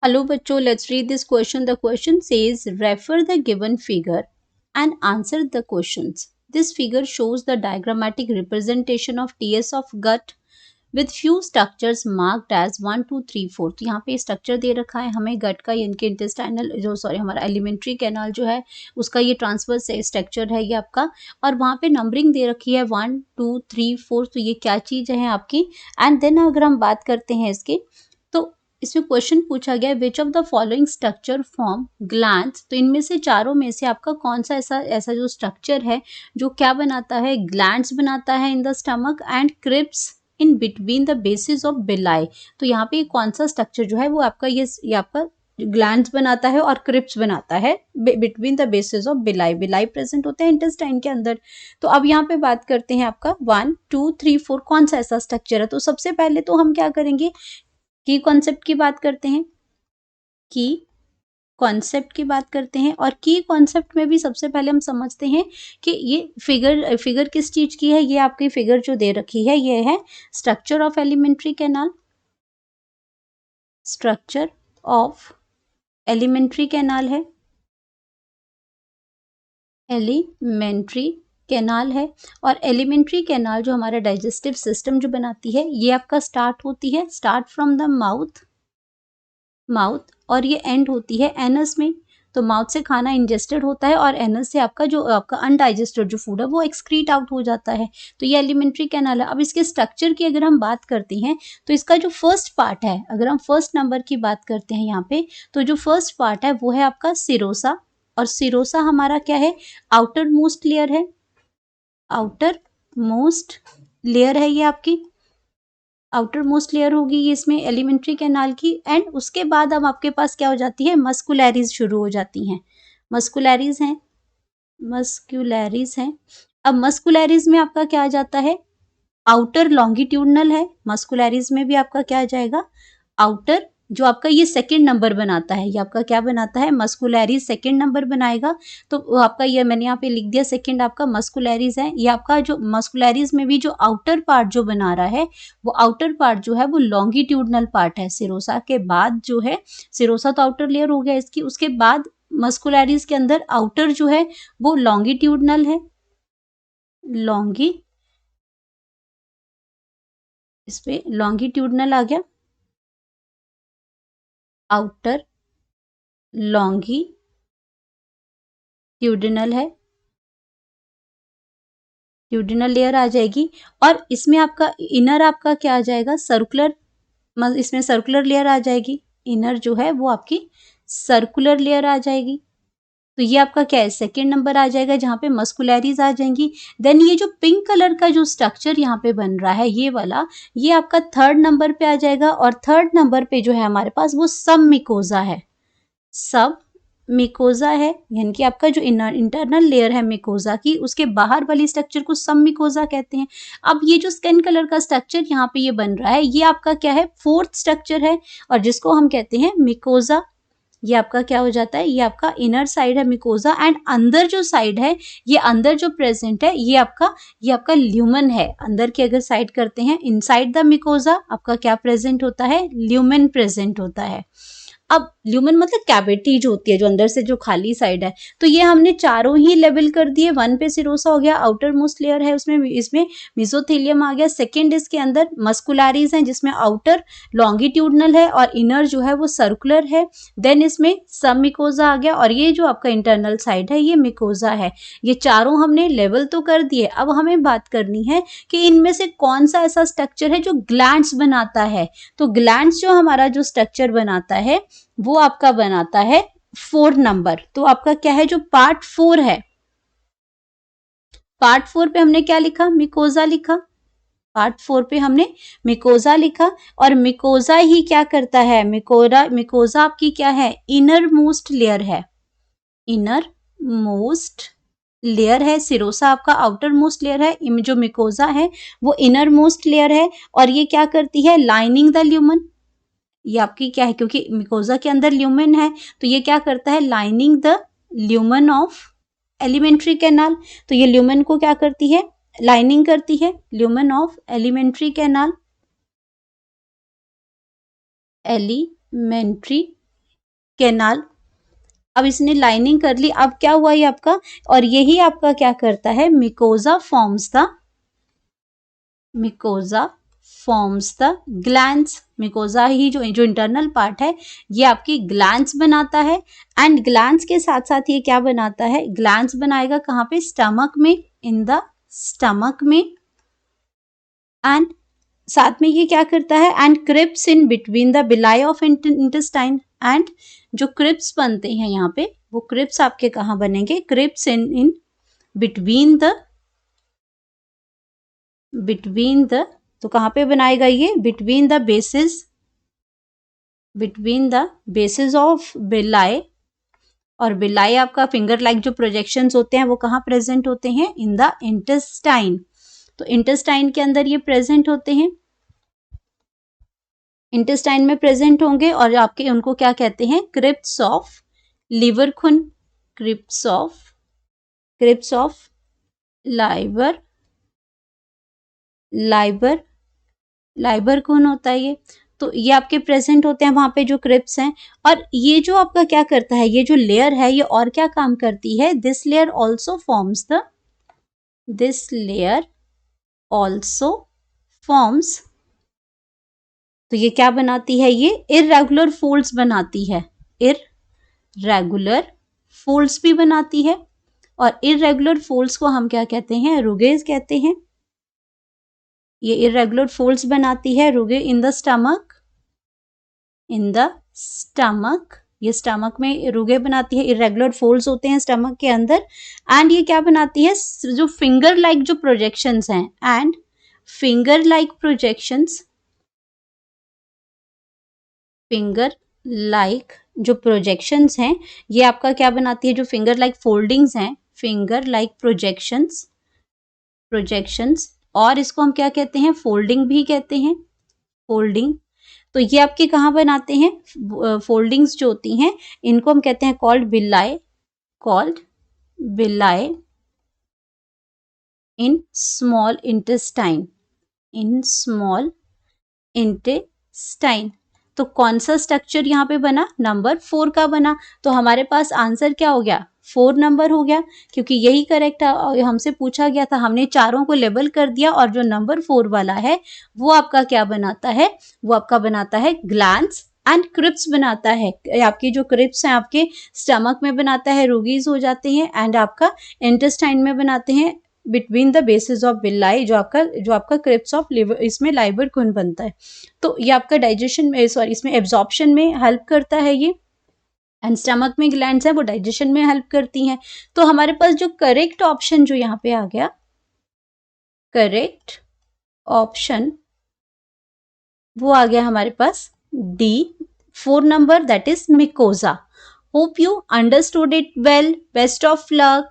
Hello बच्चों, let's read this question. The question says refer the given figure and answer the questions. This figure shows the diagrammatic representation of TS of gut with few structures marked as 1 2 3 4. तो यहाँ पे structure दे रखा है हमें गट का, यानी कि intestinal जो हमारा एलिमेंट्री कैनाल जो है उसका ये ट्रांसवर्स स्ट्रक्चर है ये आपका, और वहाँ पे नंबरिंग दे रखी है 1 2 3 4. तो ये क्या चीज़ है आपकी. एंड देन अगर हम बात करते हैं इसके, तो इसमें क्वेश्चन पूछा गया which of the following structure form glands. तो इनमें से चारों में से आपका कौन सा ऐसा ऐसा जो स्ट्रक्चर है जो क्या बनाता है, ग्लैंड्स बनाता है in the stomach and crypts in between the basis of villi. तो यहाँ पे कौन सा स्ट्रक्चर जो है वो आपका ये आपका ग्लैंड्स बनाता है और क्रिप्स बनाता है बिटवीन द बेसिस ऑफ बिलाई. बिलाई प्रेजेंट होते हैं इंटेस्टाइन के अंदर. तो अब यहाँ पे बात करते हैं आपका 1 2 3 4 कौन सा ऐसा स्ट्रक्चर है. तो सबसे पहले तो हम क्या करेंगे, की कॉन्सेप्ट की बात करते हैं. की कॉन्सेप्ट की बात करते हैं, और की कॉन्सेप्ट में भी सबसे पहले हम समझते हैं कि ये फिगर किस चीज की है. ये आपकी फिगर जो दे रखी है ये है structure of alimentary canal. Structure of alimentary canal है, एलिमेंट्री कैनाल है. और एलिमेंट्री कैनाल जो हमारा डाइजेस्टिव सिस्टम जो बनाती है ये आपका स्टार्ट होती है, स्टार्ट फ्रॉम द माउथ और ये एंड होती है एनस में. तो माउथ से खाना इंजेस्टेड होता है और एनस से आपका जो आपका अनडाइजेस्टेड जो फूड है वो एक्सक्रीट आउट हो जाता है. तो ये एलिमेंट्री कैनाल है. अब इसके स्ट्रक्चर की अगर हम बात करते हैं तो इसका जो फर्स्ट पार्ट है, अगर हम फर्स्ट नंबर की बात करते हैं यहाँ पे, तो जो फर्स्ट पार्ट है वो है आपका सिरोसा. और सिरोसा हमारा क्या है, आउटर मोस्ट लेयर है. आउटर मोस्ट लेयर है ये आपकी, आउटर मोस्ट लेयर होगी ये इसमें एलिमेंट्री कैनाल की. एंड उसके बाद अब आपके पास क्या हो जाती है, मस्कुलैरिज शुरू हो जाती हैं. मस्कुलैरिज हैं, मस्कुलैरिज हैं. अब मस्कुलैरिज में आपका क्या आ जाता है, आउटर लॉन्गिट्यूडनल है. मस्कुलैरिज में भी आपका क्या आ जाएगा, आउटर जो आपका ये सेकंड नंबर बनाता है, ये आपका क्या बनाता है, मस्कुलैरिज सेकंड नंबर बनाएगा. तो वो आपका ये मैंने यहाँ पे लिख दिया सेकंड आपका मस्कुलैरिज है. ये आपका जो मस्कुलैरिज में भी जो आउटर पार्ट जो बना रहा है वो आउटर पार्ट जो है वो लॉन्गिट्यूडनल पार्ट है. सिरोसा के बाद जो है, सिरोसा तो आउटर लेयर हो गया इसकी, उसके बाद मस्कुलैरिज के अंदर आउटर जो है वो लॉन्गिट्यूडनल है. लॉन्गी इस पे लॉन्गिट्यूडनल आ गया, आउटर लॉन्गिट्यूडिनल है, ट्यूडिनल लेयर आ जाएगी. और इसमें आपका इनर आपका क्या आ जाएगा, सर्कुलर, इसमें सर्कुलर लेयर आ जाएगी. इनर जो है वो आपकी सर्कुलर लेयर आ जाएगी. तो ये आपका क्या है, सेकेंड नंबर आ जाएगा जहाँ पे मस्कुलैरिज आ जाएंगी. देन ये जो पिंक कलर का जो स्ट्रक्चर यहाँ पे बन रहा है ये वाला, ये आपका थर्ड नंबर पे आ जाएगा. और थर्ड नंबर पे जो है हमारे पास वो सब मिकोजा है. सब मिकोजा है, यानी कि आपका जो इंटरनल लेयर है मिकोजा की, उसके बाहर वाली स्ट्रक्चर को सब मिकोजा कहते हैं. अब ये जो स्किन कलर का स्ट्रक्चर यहाँ पे ये बन रहा है ये आपका क्या है, फोर्थ स्ट्रक्चर है और जिसको हम कहते हैं मिकोजा. ये आपका क्या हो जाता है, ये आपका इनर साइड है मिकोजा. एंड अंदर जो साइड है, ये अंदर जो प्रेजेंट है ये आपका ल्यूमन है. अंदर की अगर साइड करते हैं, इनसाइड द मिकोजा आपका क्या प्रेजेंट होता है, ल्यूमन प्रेजेंट होता है. अब ल्यूमन मतलब कैविटी जो होती है, जो अंदर से जो खाली साइड है. तो ये हमने चारों ही लेवल कर दिए. 1 पे सिरोसा हो गया, आउटर मोस्ट लेयर है उसमें, इसमें मेसोथेलियम आ गया. सेकंड इसके अंदर मस्कुलैरिज है जिसमें आउटर लॉन्गिट्यूडनल है और इनर जो है वो सर्कुलर है. देन इसमें सब मिकोजा आ गया और ये जो आपका इंटरनल साइड है ये मिकोजा है. ये चारों हमने लेवल तो कर दिए. अब हमें बात करनी है कि इनमें से कौन सा ऐसा स्ट्रक्चर है जो ग्लैंड्स बनाता है. तो ग्लैंड्स जो हमारा जो स्ट्रक्चर बनाता है वो आपका बनाता है 4 नंबर. तो आपका क्या है, जो पार्ट 4 है, पार्ट 4 पे हमने क्या लिखा, मिकोजा लिखा. पार्ट 4 पे हमने मिकोजा लिखा. और मिकोजा ही क्या करता है, मिकोजा आपकी क्या है, इनर मोस्ट लेयर है. इनर मोस्ट लेयर है. सिरोसा आपका आउटर मोस्ट लेयर है, जो मिकोजा है वो इनर मोस्ट लेयर है. और ये क्या करती है, लाइनिंग द ल्यूमन. ये आपकी क्या है, क्योंकि मिकोजा के अंदर ल्यूमेन है तो ये क्या करता है, lining the lumen of alimentary canal. तो ये ल्यूमन को क्या करती है, लाइनिंग करती है, lumen of alimentary canal. Alimentary canal. अब इसने लाइनिंग कर ली, अब क्या हुआ ये आपका, और यही आपका क्या करता है, mucosa forms the glands. Mucosa ही जो इंटरनल पार्ट है ये आपकी ग्लैंड्स बनाता है, एंड ग्लैंड्स के साथ साथ ये क्या बनाता है, ग्लैंड्स बनाएगा कहाँ पे, स्टमक में, इन द स्टमक में, एंड साथ में ये क्या करता है, and crypts in between the villi of intestine. And जो क्रिप्स बनते हैं यहाँ पे, वो क्रिप्स आपके कहाँ बनेंगे, क्रिप्स इन बिटवीन द तो कहाँ पे बनाएगा ये, बिटवीन द बेसिस ऑफ बिलाई, और बिलाई आपका फिंगर लाइक जो प्रोजेक्शंस होते हैं वो कहाँ प्रेजेंट होते हैं, इन द इंटेस्टाइन। तो इंटेस्टाइन के अंदर ये प्रेजेंट होते हैं, इंटेस्टाइन में प्रेजेंट होंगे, और आपके उनको क्या कहते हैं, क्रिप्स ऑफ लिवर खून, क्रिप्स ऑफ लाइबर खून होता है ये। तो ये आपके प्रेजेंट होते हैं वहां पे जो क्रिप्स हैं, और ये जो आपका क्या करता है, ये जो लेयर है ये और क्या काम करती है, दिस लेयर ऑल्सो फॉर्म्स, तो ये क्या बनाती है, ये इर्रेगुलर फोल्ड्स बनाती है, इर्रेगुलर फोल्ड्स भी बनाती है, और इर्रेगुलर फोल्ड्स को हम क्या कहते हैं, रुगेज कहते हैं। ये इर्रेगुलर फोल्ड्स बनाती है, रुगे इन द स्टमक, ये स्टमक में रुगे बनाती है, इर्रेगुलर फोल्ड्स होते हैं स्टमक के अंदर, एंड ये क्या बनाती है, जो फिंगर लाइक जो प्रोजेक्शंस हैं, एंड फिंगर लाइक जो प्रोजेक्शंस हैं, ये आपका क्या बनाती है, जो फिंगर लाइक फोल्डिंग्स हैं, फिंगर लाइक प्रोजेक्शंस, और इसको हम क्या कहते हैं, फोल्डिंग भी कहते हैं, फोल्डिंग। तो ये आपके कहाँ बनाते हैं, फोल्डिंग्स जो होती हैं इनको हम कहते हैं कॉल्ड बिलाई इन स्मॉल इंटेस्टाइन। तो कौन सा स्ट्रक्चर यहाँ पे बना, नंबर 4 का बना। तो हमारे पास आंसर क्या हो गया, 4 नंबर हो गया, क्योंकि यही करेक्ट हमसे पूछा गया था, हमने चारों को लेबल कर दिया, और जो नंबर 4 वाला है वो आपका क्या बनाता है, वो आपका बनाता है ग्लैंड्स एंड क्रिप्स बनाता है। आपकी जो क्रिप्स हैं आपके स्टमक में बनाता है, रूगीज हो जाते हैं, एंड आपका इंटेस्टाइन में बनाते हैं बिटवीन द बेसिस ऑफ बिलाई, जो आपका क्रिप्स ऑफ लिवर, इसमें लाइबर खून बनता है। तो ये आपका डाइजेशन में, सॉरी इसमें एब्जॉर्प्शन में हेल्प करता है ये, एंड स्टमक में ग्लैंड्स हैं वो डाइजेशन में हेल्प करती हैं। तो हमारे पास जो करेक्ट ऑप्शन जो यहाँ पे आ गया, करेक्ट ऑप्शन वो आ गया हमारे पास D, 4 number, that is mucosa. Hope you understood it well, best of luck.